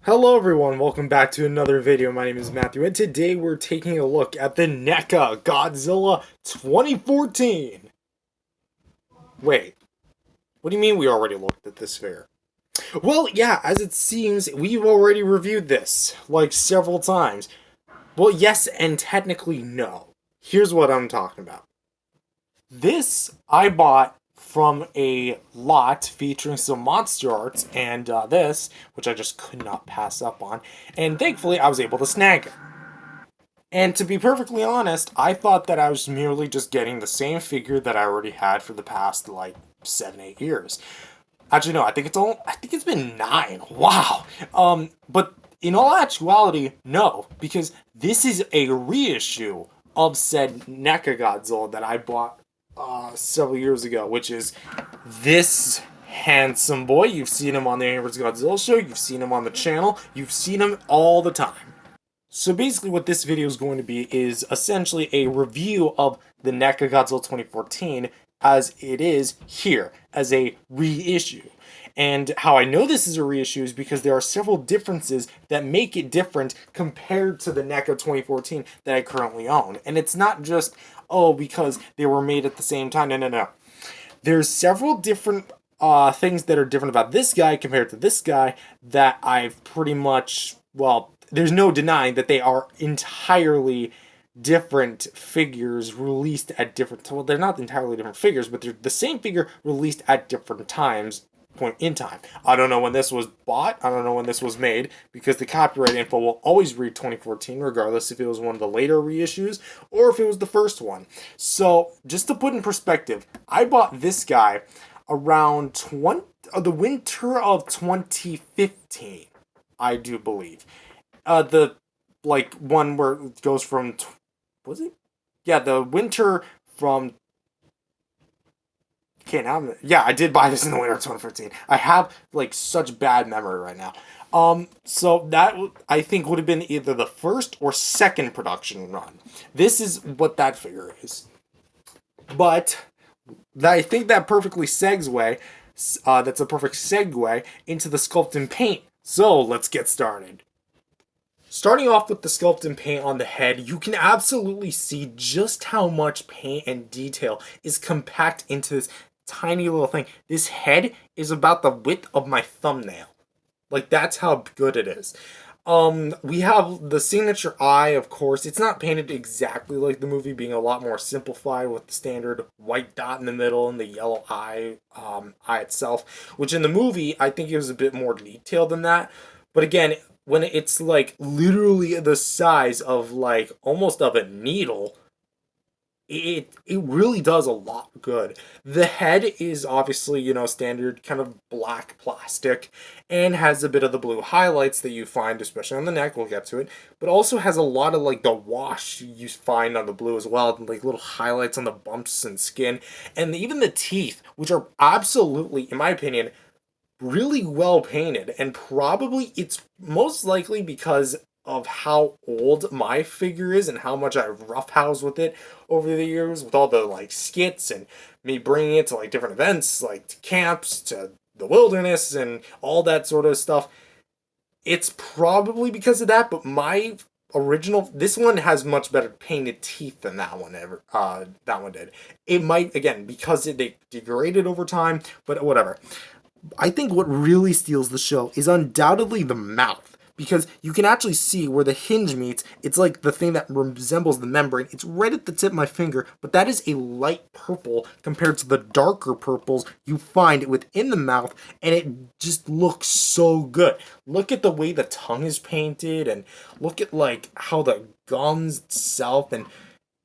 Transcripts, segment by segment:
Hello everyone, welcome back to another video. My name is Matthew, and today we're taking a look at the NECA Godzilla 2014. Wait, what do you mean we already looked at this figure? Well, yeah, as it seems, we've already reviewed this, like, several times. Well, yes, and technically no. Here's what I'm talking about. This I bought from a lot featuring some monster arts and this, which I just could not pass up on, and thankfully I was able to snag it. And to be perfectly honest, I thought that I was merely just getting the same figure that I already had for the past like 7, 8 years. Actually, no, I think it's been 9. Wow. But in all actuality, no, because this is a reissue of said NECA Godzilla that I bought several years ago, which is this handsome boy. You've seen him on the Universe Godzilla show, you've seen him on the channel, you've seen him all the time. So basically what this video is going to be is essentially a review of the NECA Godzilla 2014 as it is here, as a reissue. And how I know this is a reissue is because there are several differences that make it different compared to the NECA 2014 that I currently own. And it's not just, oh, because they were made at the same time. No. There's several different things that are different about this guy compared to this guy that I've pretty much, well, there's no denying that they are entirely different figures released at different, well, they're not entirely different figures, but they're the same figure released at different times, point in time. I don't know when this was bought, I don't know when this was made, because the copyright info will always read 2014 regardless if it was one of the later reissues or if it was the first one. So just to put in perspective, I bought this guy around the winter of 2015, I do believe. The like one where it goes from was it? Yeah, the winter from. Okay, now yeah, I did buy this in the winter of 2015. I have like such bad memory right now. So that I think would have been either the first or second production run. This is what that figure is. But I think that perfectly segue. That's a perfect segue into the sculpt and paint. So let's get started. Starting off with the sculpt and paint on the head, you can absolutely see just how much paint and detail is compact into this tiny little thing. This head is about the width of my thumbnail. Like, that's how good it is. We have the signature eye, of course. It's not painted exactly like the movie, being a lot more simplified with the standard white dot in the middle and the yellow eye itself. Which in the movie, I think it was a bit more detailed than that. But again, when it's like literally the size of like almost of a needle, it really does a lot good. The head is obviously, standard kind of black plastic and has a bit of the blue highlights that you find, especially on the neck. We'll get to it, but also has a lot of like the wash you find on the blue as well, like little highlights on the bumps and skin, and even the teeth, which are absolutely, in my opinion, really well painted, and probably it's most likely because of how old my figure is and how much I've roughhoused with it over the years with all the like skits and me bringing it to like different events, like to camps, to the wilderness and all that sort of stuff. It's probably because of that, but my original, this one has much better painted teeth than that one did. It might, again, because they degraded over time, but whatever. I think what really steals the show is undoubtedly the mouth, because you can actually see where the hinge meets. It's like the thing that resembles the membrane. It's right at the tip of my finger, but that is a light purple compared to the darker purples you find within the mouth, and it just looks so good. Look at the way the tongue is painted, and look at like how the gums itself, and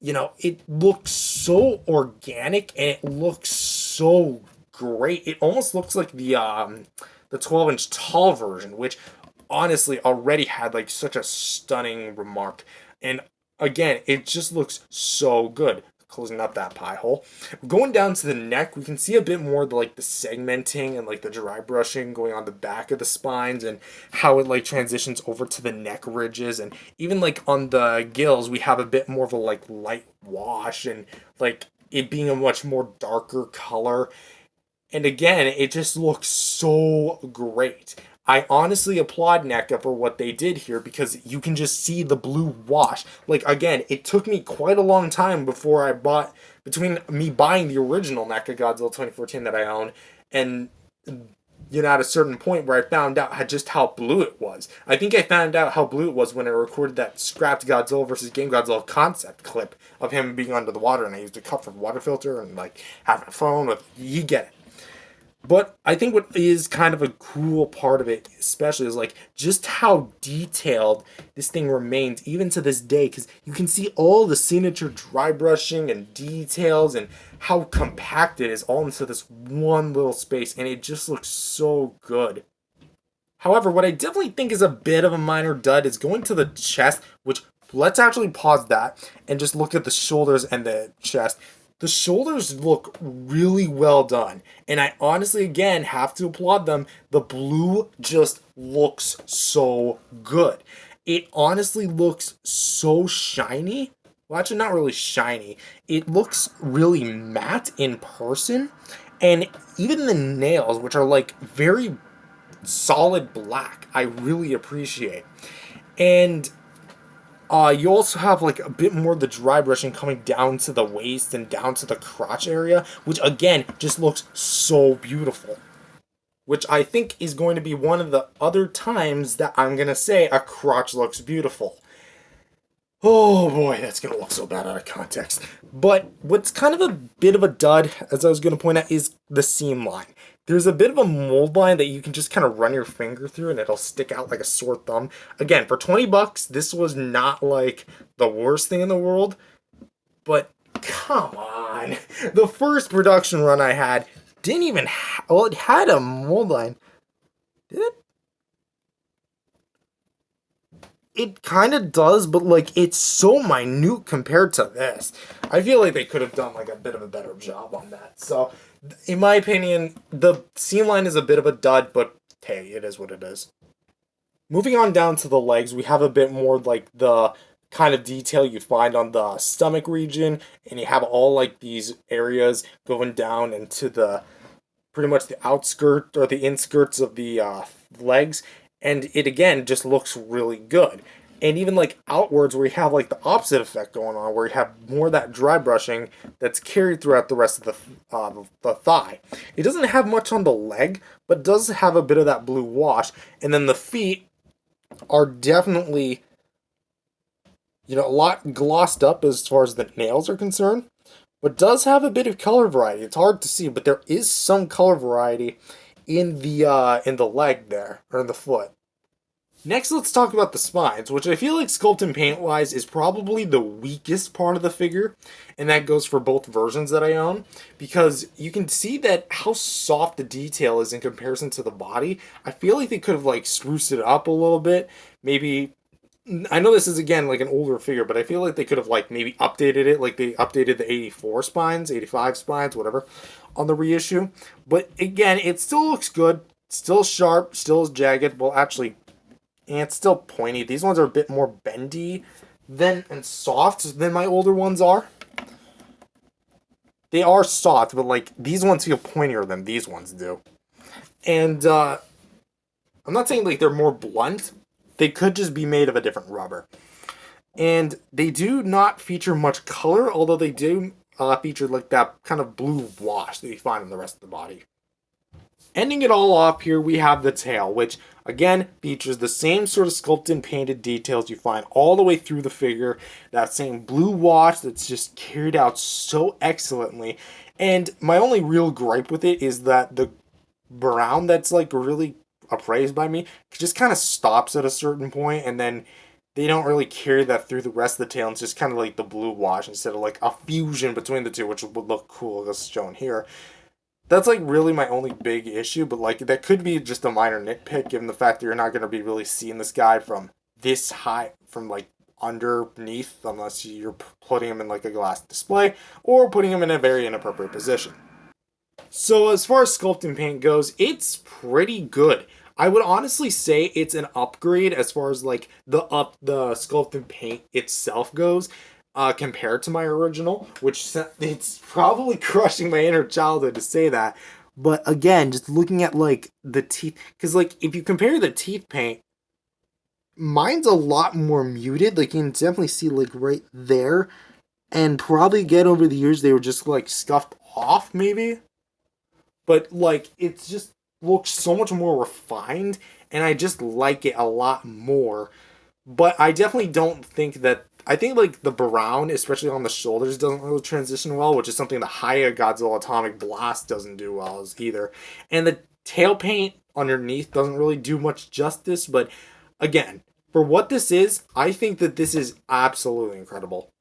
it looks so organic, and it looks so great. It almost looks like the 12-inch tall version, which honestly already had like such a stunning remark. And again, it just looks so good. Closing up that pie hole. Going down to the neck, we can see a bit more of the segmenting and like the dry brushing going on the back of the spines, and how it like transitions over to the neck ridges, and even like on the gills we have a bit more of a like light wash, and like it being a much more darker color. And again, it just looks so great. I honestly applaud NECA for what they did here because you can just see the blue wash. Like, again, it took me quite a long time before I bought, between me buying the original NECA Godzilla 2014 that I own and at a certain point where I found out just how blue it was. I think I found out how blue it was when I recorded that scrapped Godzilla versus Game Godzilla concept clip of him being under the water, and I used a cup for water filter and like having a phone with, you get it. But I think what is kind of a cool part of it, especially, is like just how detailed this thing remains even to this day. Because you can see all the signature dry brushing and details and how compact it is all into this one little space, and it just looks so good. However, what I definitely think is a bit of a minor dud is going to the chest, which, let's actually pause that and just look at the shoulders and the chest. The shoulders look really well done, and I honestly, again, have to applaud them. The blue just looks so good. It honestly looks so shiny. Well, actually, not really shiny. It looks really matte in person, and even the nails, which are like very solid black, I really appreciate. And you also have like a bit more of the dry brushing coming down to the waist and down to the crotch area, which again just looks so beautiful. Which I think is going to be one of the other times that I'm going to say a crotch looks beautiful. Oh boy, that's going to look so bad out of context. But what's kind of a bit of a dud, as I was going to point out, is the seam line. There's a bit of a mold line that you can just kind of run your finger through and it'll stick out like a sore thumb. Again, for 20 bucks, this was not like the worst thing in the world, but come on. The first production run I had didn't even well, it had a mold line. Did it? It kind of does, but like it's so minute compared to this. I feel like they could have done like a bit of a better job on that. So, in my opinion, the seam line is a bit of a dud, but hey, it is what it is. Moving on down to the legs, we have a bit more like the kind of detail you find on the stomach region, and you have all like these areas going down into the pretty much the outskirt or the inskirts of the legs, and it again just looks really good. And even like outwards, where you have like the opposite effect going on, where you have more of that dry brushing that's carried throughout the rest of the thigh. It doesn't have much on the leg, but does have a bit of that blue wash. And then the feet are definitely a lot glossed up as far as the nails are concerned, but does have a bit of color variety. It's hard to see, but there is some color variety in the leg there, or in the foot. Next, let's talk about the spines, which I feel like sculpt and paint wise is probably the weakest part of the figure, and that goes for both versions that I own, because you can see that how soft the detail is in comparison to the body. I feel like they could have like spruced it up a little bit, maybe. I know this is again like an older figure, but I feel like they could have like maybe updated it, like they updated the 84 spines, 85 spines, whatever, on the reissue. But again, it still looks good, still sharp, still jagged. Well, actually, and it's still pointy. These ones are a bit more bendy and soft than my older ones are. They are soft, but like these ones feel pointier than these ones do. And I'm not saying like they're more blunt. They could just be made of a different rubber. And they do not feature much color, although they do feature like that kind of blue wash that you find in the rest of the body. Ending it all off here, we have the tail, which again features the same sort of sculpted and painted details you find all the way through the figure. That same blue wash that's just carried out so excellently. And my only real gripe with it is that the brown that's like really appraised by me just kind of stops at a certain point, and then they don't really carry that through the rest of the tail. It's just kind of like the blue wash instead of like a fusion between the two, which would look cool as shown here. That's like really my only big issue, but like that could be just a minor nitpick given the fact that you're not going to be really seeing this guy from this high, from like underneath, unless you're putting him in like a glass display or putting him in a very inappropriate position. So as far as sculpt and paint goes, it's pretty good. I would honestly say it's an upgrade as far as like the sculpt and paint itself goes, compared to my original, which it's probably crushing my inner childhood to say that, But again, just looking at like the teeth, because like if you compare the teeth paint, mine's a lot more muted. Like you can definitely see like right there, and probably again over the years they were just like scuffed off maybe. But like it's just looks so much more refined, and I just like it a lot more. But I definitely don't think that. I think like the brown, especially on the shoulders, doesn't really transition well, which is something the higher Godzilla Atomic Blast doesn't do well as either. And the tail paint underneath doesn't really do much justice. But again, for what this is, I think that this is absolutely incredible.